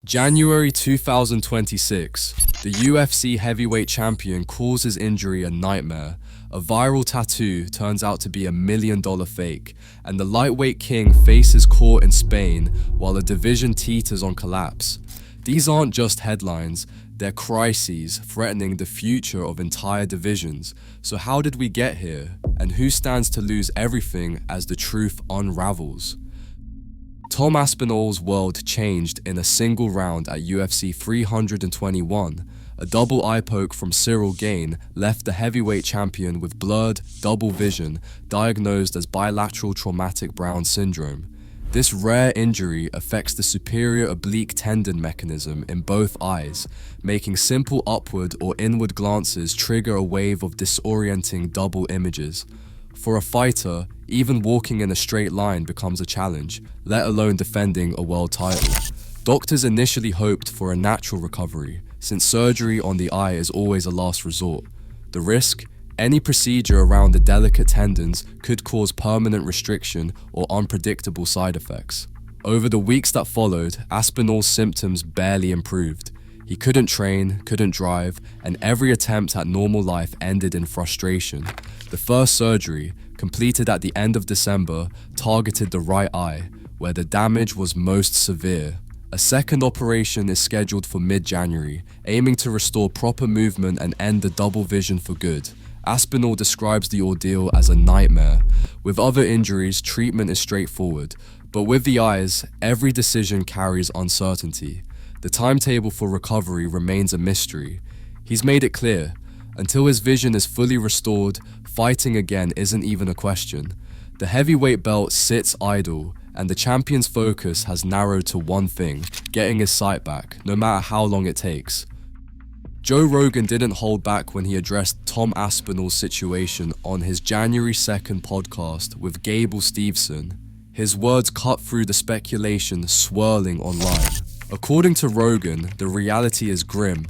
January 2026, the UFC heavyweight champion calls his injury a nightmare. A viral tattoo turns out to be $1 million fake, and the lightweight king faces court in Spain while the division teeters on collapse. These aren't just headlines, they're crises threatening the future of entire divisions. So how did we get here? And who stands to lose everything as the truth unravels? Tom Aspinall's world changed in a single round at UFC 321. A double eye poke from Cyril Gane left the heavyweight champion with blurred, double vision, diagnosed as bilateral traumatic Brown syndrome. This rare injury affects the superior oblique tendon mechanism in both eyes, making simple upward or inward glances trigger a wave of disorienting double images. For a fighter, even walking in a straight line becomes a challenge, let alone defending a world title. Doctors initially hoped for a natural recovery, since surgery on the eye is always a last resort. The risk? Any procedure around the delicate tendons could cause permanent restriction or unpredictable side effects. Over the weeks that followed, Aspinall's symptoms barely improved. He couldn't train, couldn't drive, and every attempt at normal life ended in frustration. The first surgery, completed at the end of December, targeted the right eye, where the damage was most severe. A second operation is scheduled for mid-January, aiming to restore proper movement and end the double vision for good. Aspinall describes the ordeal as a nightmare. With other injuries, treatment is straightforward, but with the eyes, every decision carries uncertainty. The timetable for recovery remains a mystery. He's made it clear, until his vision is fully restored, fighting again isn't even a question. The heavyweight belt sits idle, and the champion's focus has narrowed to one thing: getting his sight back, no matter how long it takes. Joe Rogan didn't hold back when he addressed Tom Aspinall's situation on his January 2nd podcast with Gable Steveson. His words cut through the speculation swirling online. According to Rogan, the reality is grim.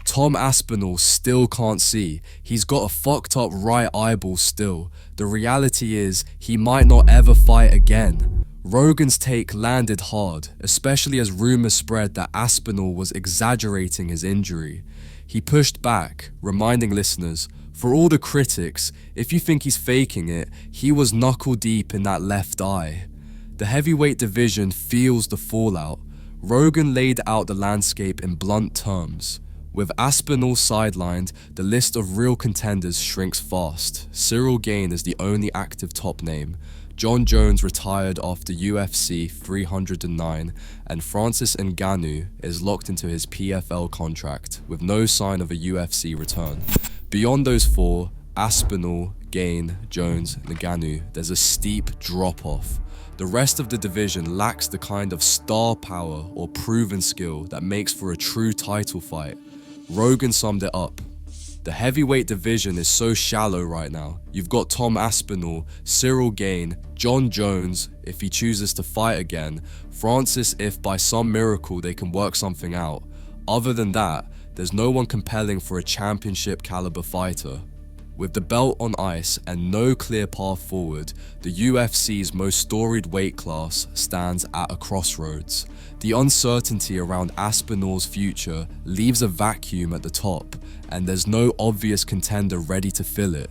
Tom Aspinall still can't see. He's got a fucked up right eyeball still. The reality is, he might not ever fight again. Rogan's take landed hard, especially as rumors spread that Aspinall was exaggerating his injury. He pushed back, reminding listeners, for all the critics, if you think he's faking it, he was knuckle deep in that left eye. The heavyweight division feels the fallout. Rogan laid out the landscape in blunt terms. With Aspinall sidelined, the list of real contenders shrinks fast. Cyril Gane is the only active top name. Jon Jones retired after UFC 309, and Francis Ngannou is locked into his PFL contract, with no sign of a UFC return. Beyond those four, Aspinall, Gane, Jones, Ngannou, there's a steep drop-off. The rest of the division lacks the kind of star power or proven skill that makes for a true title fight. Rogan summed it up. The heavyweight division is so shallow right now. You've got Tom Aspinall, Cyril Gane, Jon Jones if he chooses to fight again, Francis if by some miracle they can work something out. Other than that, there's no one compelling for a championship caliber fighter. With the belt on ice and no clear path forward, the UFC's most storied weight class stands at a crossroads. The uncertainty around Aspinall's future leaves a vacuum at the top, and there's no obvious contender ready to fill it.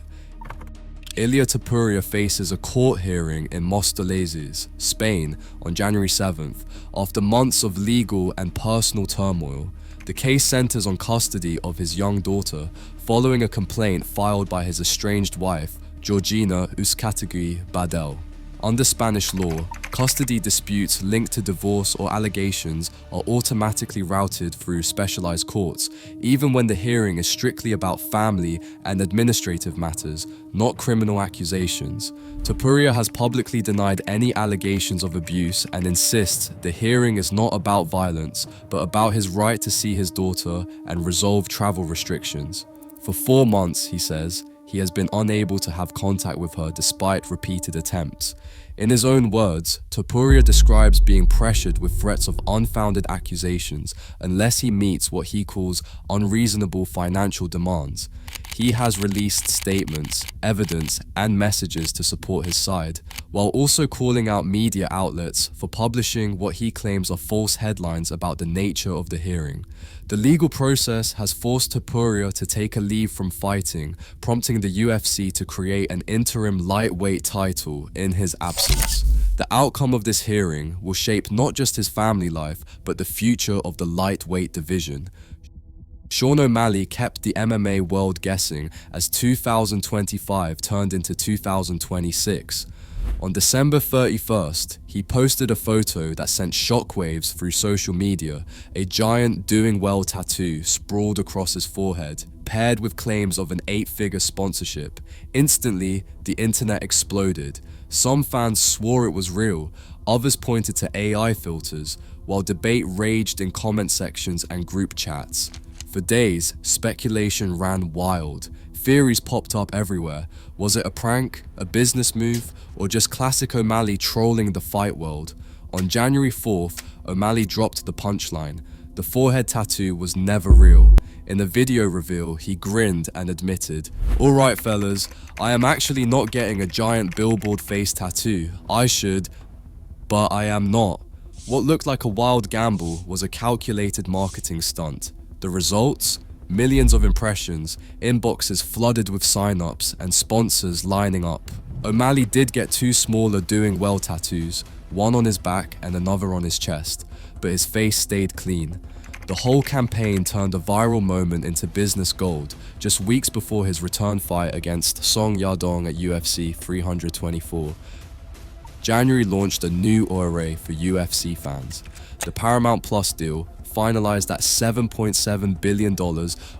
Ilia Topuria faces a court hearing in Móstoles, Spain, on January 7th, after months of legal and personal turmoil. The case centers on custody of his young daughter, following a complaint filed by his estranged wife, Georgina Uzcategui Badel. Under Spanish law, custody disputes linked to divorce or allegations are automatically routed through specialized courts, even when the hearing is strictly about family and administrative matters, not criminal accusations. Topuria has publicly denied any allegations of abuse and insists the hearing is not about violence, but about his right to see his daughter and resolve travel restrictions. For 4 months, he says, he has been unable to have contact with her despite repeated attempts. In his own words, Topuria describes being pressured with threats of unfounded accusations unless he meets what he calls unreasonable financial demands. he has released statements, evidence, and messages to support his side, while also calling out media outlets for publishing what he claims are false headlines about the nature of the hearing. The legal process has forced Topuria to take a leave from fighting, prompting the UFC to create an interim lightweight title in his absence. The outcome of this hearing will shape not just his family life, but the future of the lightweight division. Sean O'Malley kept the MMA world guessing as 2025 turned into 2026. On December 31st, he posted a photo that sent shockwaves through social media, a giant "doing well" tattoo sprawled across his forehead, paired with claims of an 8-figure sponsorship. Instantly, the internet exploded. Some fans swore it was real, others pointed to AI filters, while debate raged in comment sections and group chats. For days, speculation ran wild. Theories popped up everywhere. Was it a prank, a business move, or just classic O'Malley trolling the fight world? On January 4th, O'Malley dropped the punchline. The forehead tattoo was never real. In a video reveal, he grinned and admitted, "Alright fellas, I am actually not getting a giant billboard face tattoo. I should, but I am not." What looked like a wild gamble was a calculated marketing stunt. The results? Millions of impressions, inboxes flooded with sign-ups, and sponsors lining up. O'Malley did get 2 smaller "doing well" tattoos, one on his back and another on his chest, but his face stayed clean. The whole campaign turned a viral moment into business gold just weeks before his return fight against Song Yadong at UFC 324. January launched a new era for UFC fans. The Paramount Plus deal, finalized at $7.7 billion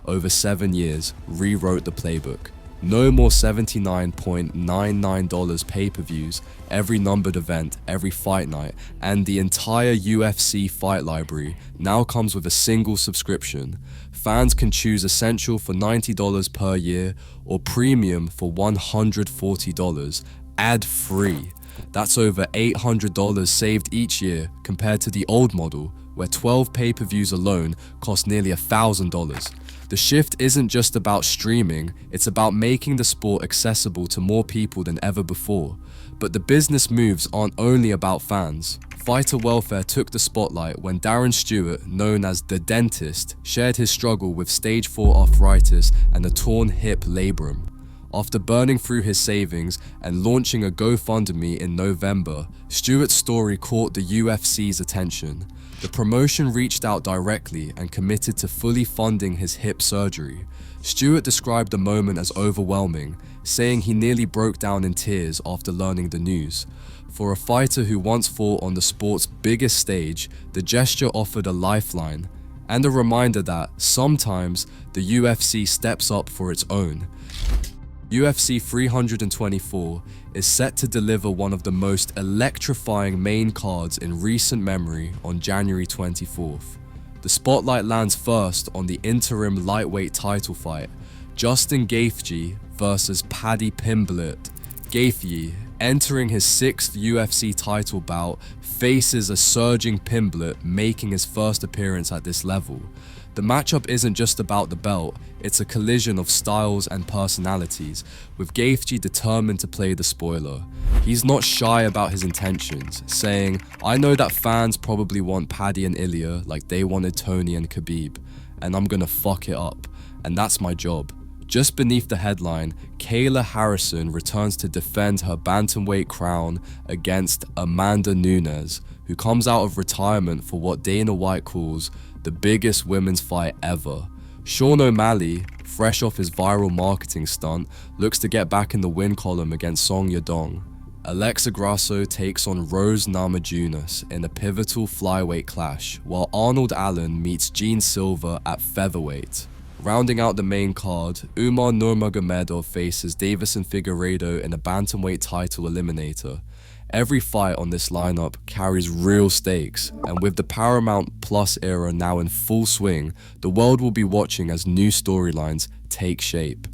over 7 years, rewrote the playbook. No more $79.99 pay-per-views, every numbered event, every fight night, and the entire UFC fight library now comes with a single subscription. Fans can choose Essential for $90 per year or Premium for $140, ad-free. That's over $800 saved each year compared to the old model, where 12 pay-per-views alone cost nearly $1,000. The shift isn't just about streaming, it's about making the sport accessible to more people than ever before. But the business moves aren't only about fans. Fighter welfare took the spotlight when Darren Stewart, known as The Dentist, shared his struggle with stage 4 arthritis and a torn hip labrum. After burning through his savings and launching a GoFundMe in November, Stewart's story caught the UFC's attention. The promotion reached out directly and committed to fully funding his hip surgery. Stewart described the moment as overwhelming, saying he nearly broke down in tears after learning the news. For a fighter who once fought on the sport's biggest stage, the gesture offered a lifeline and a reminder that sometimes the UFC steps up for its own. UFC 324 is set to deliver one of the most electrifying main cards in recent memory on January 24th. The spotlight lands first on the interim lightweight title fight, Justin Gaethje versus Paddy Pimblett. Gaethje, entering his 6th UFC title bout, faces a surging Pimblett making his first appearance at this level. The matchup isn't just about the belt, it's a collision of styles and personalities, with Gaethje determined to play the spoiler. He's not shy about his intentions, saying, "I know that fans probably want Paddy and Ilia like they wanted Tony and Khabib, and I'm gonna fuck it up, and that's my job." Just beneath the headline, Kayla Harrison returns to defend her bantamweight crown against Amanda Nunes, who comes out of retirement for what Dana White calls the biggest women's fight ever. Sean O'Malley, fresh off his viral marketing stunt, looks to get back in the win column against Song Yadong. Alexa Grasso takes on Rose Namajunas in a pivotal flyweight clash, while Arnold Allen meets Gene Silver at featherweight. Rounding out the main card, Umar Nurmagomedov faces Davison Figueiredo in a bantamweight title eliminator. Every fight on this lineup carries real stakes, and with the Paramount Plus era now in full swing, the world will be watching as new storylines take shape.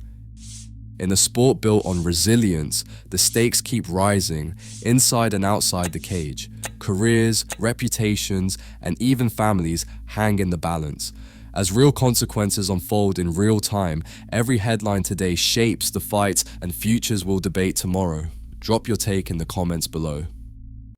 In a sport built on resilience, the stakes keep rising inside and outside the cage. Careers, reputations, and even families hang in the balance. As real consequences unfold in real time, every headline today shapes the fights and futures we'll debate tomorrow. Drop your take in the comments below.